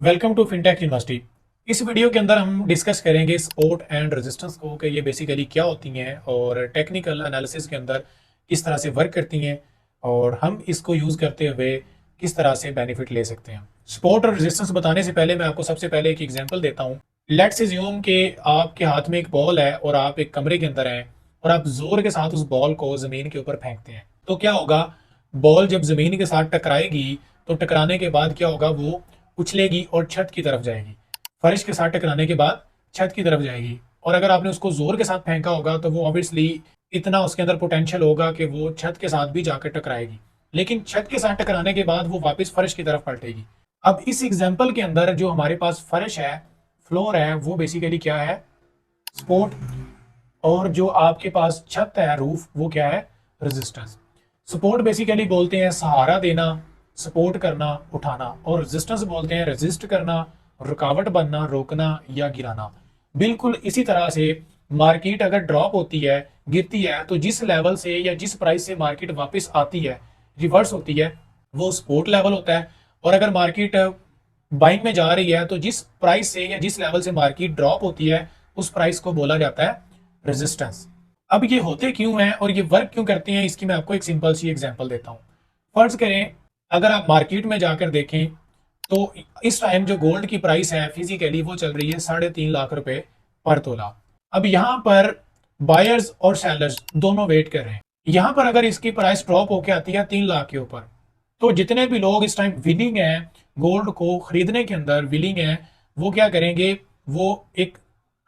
Welcome to Fintech University. इस video के अंदर हम डिस्कस करेंगे सपोर्ट एंड रेजिस्टेंस को कि ये बेसिकली क्या होती हैं और टेक्निकल एनालिसिस के अंदर किस तरह से वर्क करती हैं और हम इसको यूज़ करते हुए किस तरह से बेनिफिट ले सकते हैं। सपोर्ट और रेजिस्टेंस बताने से पहले मैं आपको सबसे पहले एक एग्जांपल देता हूँ। लेट्स अज्यूम कि आपके हाथ में एक बॉल है और आप एक कमरे के अंदर हैं और आप जोर के साथ उस बॉल को ज़मीन के ऊपर फेंकते हैं। तो क्या होगा, बॉल जब ज़मीन के साथ टकराएगी तो टकराने के बाद क्या होगा, वो उछलेगी और छत की तरफ जाएगी। फर्श के साथ टकराने के बाद छत की तरफ जाएगी। और अगर आपने उसको जोर के साथ फेंका होगा तो वो ऑब्वियसली इतना उसके अंदर पोटेंशियल होगा कि वो छत के साथ भी जाकर टकराएगी, लेकिन छत के साथ टकराने के बाद वो वापस फर्श की तरफ पलटेगी। अब इस एग्जाम्पल के अंदर जो हमारे पास फर्श है, फ्लोर है, वो बेसिकली क्या है, सपोर्ट। और जो आपके पास छत है, रूफ, वो क्या है, रेजिस्टेंस। सपोर्ट बेसिकली बोलते हैं सहारा देना, सपोर्ट करना, उठाना, और रेजिस्टेंस बोलते हैं रेजिस्ट करना, रुकावट बनना, रोकना या गिराना। बिल्कुल इसी तरह से मार्केट अगर ड्रॉप होती है, गिरती है, तो जिस लेवल से या जिस प्राइस से मार्केट वापस आती है, रिवर्स होती है, वो सपोर्ट लेवल होता है। और अगर मार्केट बाइंग में जा रही है तो जिस प्राइस से या जिस लेवल से मार्केट ड्रॉप होती है, उस प्राइस को बोला जाता है रेजिस्टेंस। अब ये होते क्यों हैं और ये वर्क क्यों करते हैं, इसकी मैं आपको एक सिंपल सी एग्जांपल देता हूँ। फर्ज करें, अगर आप मार्केट में जाकर देखें तो इस टाइम जो गोल्ड की प्राइस है फिजिकली वो चल रही है 3.5 लाख रुपए पर तोला। अब यहाँ पर बायर्स और सेलर्स दोनों वेट कर रहे हैं। यहाँ पर अगर इसकी प्राइस ड्रॉप होकर आती है 3 लाख के ऊपर, तो जितने भी लोग इस टाइम विलिंग हैं, गोल्ड को खरीदने के अंदर विलिंग हैं, वो क्या करेंगे, वो एक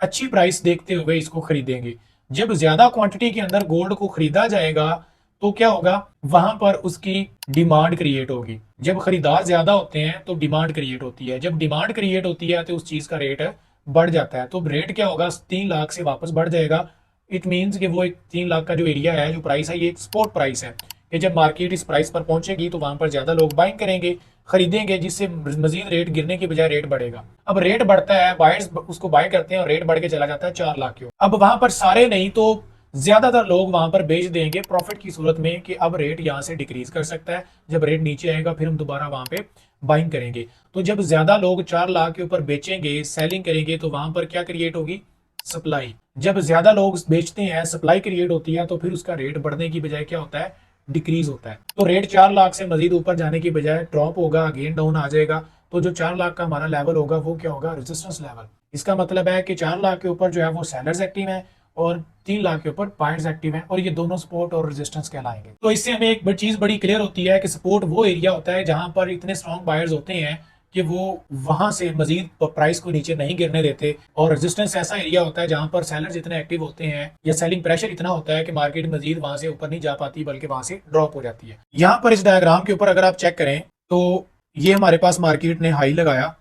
अच्छी प्राइस देखते हुए इसको खरीदेंगे। जब ज्यादा क्वांटिटी के अंदर गोल्ड को खरीदा जाएगा तो क्या होगा, वहां पर उसकी डिमांड क्रिएट होगी। जब खरीदार ज्यादा होते हैं तो डिमांड क्रिएट होती है। जब डिमांड क्रिएट होती है तो उस चीज का रेट बढ़ जाता है। तो रेट क्या होगा, 3 लाख से वापस बढ़ जाएगा। इट मीन्स कि वो एक 3 लाख का जो एरिया है, जो प्राइस है, ये एक स्पॉट प्राइस है कि जब मार्केट इस प्राइस पर पहुंचेगी तो वहां पर ज्यादा लोग बाइंग करेंगे, खरीदेंगे, जिससे मजीद रेट गिरने की बजाय रेट बढ़ेगा। अब रेट बढ़ता है, बायर्स उसको बाय करते हैं और रेट बढ़ के चला जाता है 4 लाख के। अब वहां पर सारे नहीं तो ज्यादातर लोग वहां पर बेच देंगे प्रॉफिट की सूरत में कि अब रेट यहां से डिक्रीज कर सकता है। जब रेट नीचे आएगा फिर हम दोबारा वहां पे बाइंग करेंगे। तो जब ज्यादा लोग 4 लाख के ऊपर बेचेंगे, सेलिंग करेंगे, तो वहां पर क्या क्रिएट होगी, सप्लाई। जब ज्यादा लोग बेचते हैं, सप्लाई क्रिएट होती है, तो फिर उसका रेट बढ़ने की बजाय क्या होता है, डिक्रीज होता है। तो रेट 4 लाख से मजीद ऊपर जाने की बजाय ड्रॉप होगा, अगेन डाउन आ जाएगा। तो जो 4 लाख का हमारा लेवल होगा वो क्या होगा, रेजिस्टेंस लेवल। इसका मतलब है कि 4 लाख के ऊपर जो है वो सेलर्स एक्टिव है और 3 लाख के ऊपर बायर्स एक्टिव है, और ये दोनों सपोर्ट और रेजिस्टेंस कहलाएंगे। तो इससे हमें एक चीज बड़ी क्लियर होती है कि सपोर्ट वो एरिया होता है जहां पर इतने स्ट्रॉन्ग बायर्स होते हैं कि वो वहां से मजीद प्राइस को नीचे नहीं गिरने देते। और रेजिस्टेंस ऐसा एरिया होता है जहां पर सेलर्स इतने एक्टिव होते हैं या सेलिंग प्रेशर इतना होता है कि मार्केट मजीद वहां से ऊपर नहीं जा पाती, बल्कि वहां से ड्रॉप हो जाती है। यहाँ पर इस डायग्राम के ऊपर अगर आप चेक करें तो ये हमारे पास मार्केट ने हाई लगाया,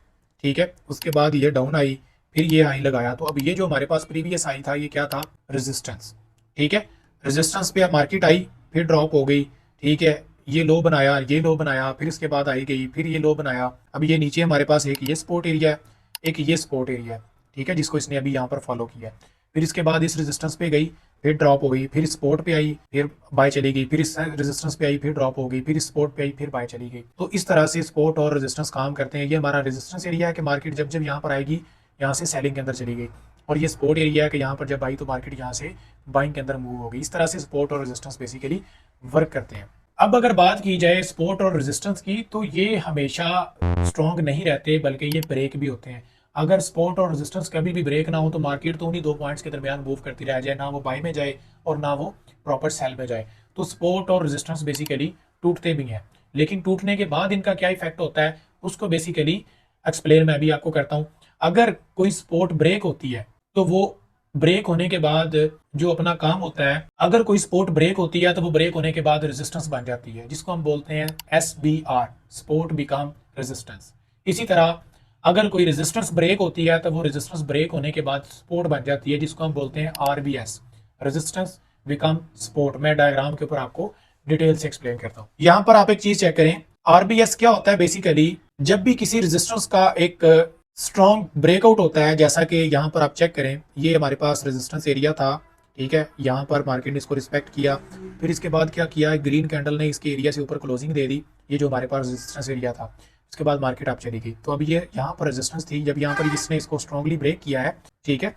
ठीक है, उसके बाद ये डाउन आई, फिर ये हाई लगाया। तो अब ये जो हमारे पास प्रीवियस हाई था, ये क्या था, रेजिस्टेंस, ठीक है। रेजिस्टेंस पे मार्केट आई, फिर ड्रॉप हो गई, ठीक है, ये लो बनाया, ये लो बनाया, फिर इसके बाद आई गई, फिर ये लो बनाया। अब ये नीचे हमारे पास एक ये सपोर्ट एरिया है, एक ये सपोर्ट एरिया है, ठीक है, जिसको इसने अभी यहाँ पर फॉलो किया है। फिर इसके बाद इस रेजिस्टेंस पे गई, फिर ड्रॉप हो गई, फिर सपोर्ट पे आई, फिर बाय चली गई, फिर इस रेजिस्टेंस पे आई, फिर ड्रॉप हो गई, फिर सपोर्ट पे आई, फिर बाय चली गई। तो इस तरह से सपोर्ट और रेजिस्टेंस काम करते हैं। ये हमारा रेजिस्टेंस एरिया है कि मार्केट जब जब यहाँ पर आएगी, यहाँ से सेलिंग के अंदर चली गई। और ये सपोर्ट एरिया है कि यहाँ पर जब आई तो मार्केट यहाँ से बाइंग के अंदर मूव होगी। इस तरह से सपोर्ट और रेजिस्टेंस बेसिकली वर्क करते हैं। अब अगर बात की जाए सपोर्ट और रेजिस्टेंस की, तो ये हमेशा स्ट्रॉन्ग नहीं रहते, बल्कि ये ब्रेक भी होते हैं। अगर सपोर्ट और रेजिस्टेंस कभी भी ब्रेक ना हो तो मार्केट तो उन्हीं दो पॉइंट्स के दरमियान मूव करती रह जाए, ना वो बाई में जाए और ना वो प्रॉपर सेल में जाए। तो सपोर्ट और रेजिस्टेंस बेसिकली टूटते भी हैं, लेकिन टूटने के बाद इनका क्या इफेक्ट होता है उसको बेसिकली एक्सप्लेन मैं भी आपको करता हूँ। अगर कोई सपोर्ट ब्रेक होती है तो वो ब्रेक होने के बाद जो अपना काम होता है, अगर कोई सपोर्ट ब्रेक होती है तो वो ब्रेक होने के बाद रेजिस्टेंस बन जाती है, जिसको हम बोलते हैं SBR, सपोर्ट बिकम रेजिस्टेंस। इसी तरह अगर कोई रेजिस्टेंस ब्रेक होती है तो वो रेजिस्टेंस ब्रेक होने के बाद सपोर्ट बन जाती है, जिसको हम बोलते हैं RBS, रेजिस्टेंस बिकम सपोर्ट। मैं डायग्राम के ऊपर आपको डिटेल से एक्सप्लेन करता हूँ। यहाँ पर आप एक चीज चेक करें, RBS क्या होता है, बेसिकली जब भी किसी रेजिस्टेंस का एक स्ट्रॉन्ग ब्रेकआउट होता है, जैसा कि यहाँ पर आप चेक करें, ये हमारे पास रेजिस्टेंस एरिया था, ठीक है, यहाँ पर मार्केट ने इसको रिस्पेक्ट किया, फिर इसके बाद क्या किया, ग्रीन कैंडल ने इसके एरिया से ऊपर क्लोजिंग दे दी, ये जो हमारे पास रेजिस्टेंस एरिया था। उसके बाद मार्केट आप चली गई। तो अब ये यहाँ पर रेजिस्टेंस थी, जब यहाँ पर इसने इसको स्ट्रांगली ब्रेक किया है, ठीक है,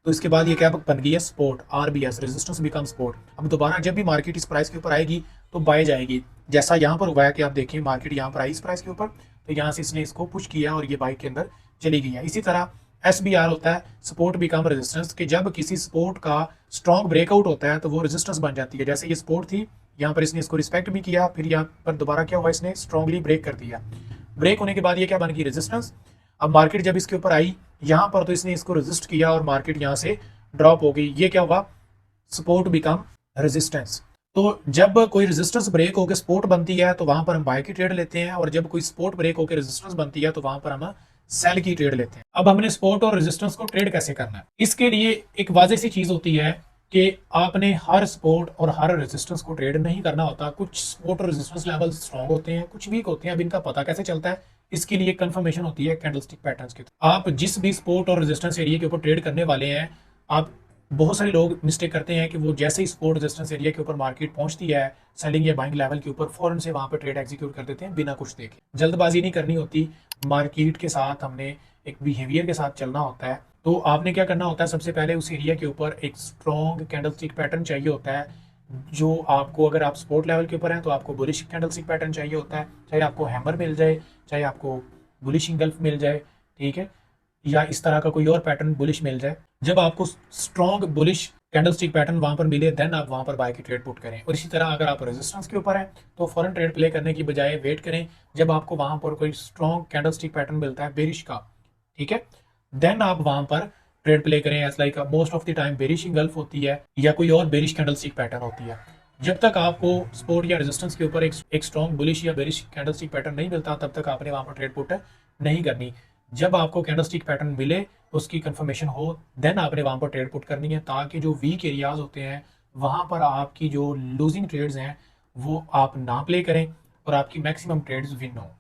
तो इसके बाद ये क्या बन गई है, support, RBS, resistance become support. अब दोबारा जब भी मार्केट इस प्राइस के ऊपर आएगी तो बाय जाएगी, जैसा यहाँ पर हुआ है कि आप देखिए मार्केट यहाँ पर आई इस प्राइस के ऊपर, तो यहाँ से इसने इसको पुश किया और ये बाय के अंदर चली गई है। इसी तरह SBR होता है, सपोर्ट बिकम रेजिस्टेंस, कि जब किसी सपोर्ट का स्ट्रॉन्ग ब्रेकआउट होता है तो वो रेजिस्टेंस बन जाती है। जैसे ये सपोर्ट थी, यहाँ पर इसने इसको रिस्पेक्ट भी किया, फिर यहाँ पर दोबारा क्या हुआ, इसने स्ट्रांगली ब्रेक कर दिया। ब्रेक होने के बाद ये क्या बन गई, रेजिस्टेंस। अब मार्केट जब इसके ऊपर आई यहाँ पर, तो इसने इसको रेजिस्ट किया और मार्केट यहाँ से ड्रॉप हो गई। ये क्या हुआ, सपोर्ट बिकम रेजिस्टेंस। तो जब कोई रेजिस्टेंस ब्रेक होकर सपोर्ट बनती है तो वहां पर हम बाय की ट्रेड लेते हैं, और जब कोई सपोर्ट ब्रेक होकर रेजिस्टेंस बनती है तो वहां पर हम सेल की ट्रेड लेते हैं। अब हमने सपोर्ट और रेजिस्टेंस को ट्रेड कैसे करना है, इसके लिए एक वाज़ेह सी चीज होती है कि आपने हर सपोर्ट और हर रेजिस्टेंस को ट्रेड नहीं करना होता। कुछ सपोर्ट और रेजिस्टेंस लेवल स्ट्रॉन्ग होते हैं, कुछ वीक होते हैं। अब इनका पता कैसे चलता है, इसके लिए कंफर्मेशन होती है कैंडलस्टिक पैटर्न्स की। आप जिस भी सपोर्ट और रेजिस्टेंस एरिया के ऊपर ट्रेड करने वाले हैं, आप बहुत सारे लोग मिस्टेक करते हैं कि वो जैसे ही सपोर्ट रेजिस्टेंस एरिया के ऊपर मार्केट पहुंचती है सेलिंग या बाइंग लेवल के ऊपर, फौरन से वहां पर ट्रेड एग्जीक्यूट कर देते हैं बिना कुछ देखे। जल्दबाजी नहीं करनी होती, मार्केट के साथ हमने एक बिहेवियर के साथ चलना होता है। तो आपने क्या करना होता है, सबसे पहले उस एरिया के ऊपर एक स्ट्रॉन्ग कैंडलस्टिक पैटर्न चाहिए होता है, जो आपको, अगर आप सपोर्ट लेवल के ऊपर हैं तो आपको बुलिश कैंडलस्टिक पैटर्न चाहिए होता है, चाहे आपको हैमर मिल जाए, चाहे आपको बुलिश इंगल्फ मिल जाए, ठीक है, या इस तरह का कोई और पैटर्न बुलिश मिल जाए। जब आपको स्ट्रॉन्ग बुलिश कैंडलस्टिक पैटर्न वहां पर मिले, देन आप वहां पर बाय की ट्रेड पुट करें। और इसी तरह अगर आप रेजिस्टेंस के ऊपर हैं तो फॉरन ट्रेड प्ले करने की बजाय वेट करें जब आपको वहां पर कोई स्ट्रॉन्ग कैंडलस्टिक पैटर्न मिलता है बेरिश का, ठीक है, देन आप वहां पर ट्रेड प्ले करें। As like most of the time bearish engulf होती है या कोई और बेरिश कैंडलस्टिक पैटर्न होती है। जब तक आपको सपोर्ट या रेजिस्टेंस के ऊपर एक स्ट्रॉन्ग बुलिश या बेरिश कैंडलस्टिक पैटर्न नहीं मिलता, तब तक आपने वहां पर ट्रेड पुट नहीं करनी। जब आपको कैंडलस्टिक पैटर्न मिले, उसकी कंफर्मेशन हो, देन आपने वहां पर ट्रेड पुट करनी है, ताकि जो वीक एरियाज होते हैं वहां पर आपकी जो लूजिंग ट्रेड्स हैं वो आप ना प्ले करें और आपकी मैक्सिमम ट्रेड्स विन हो।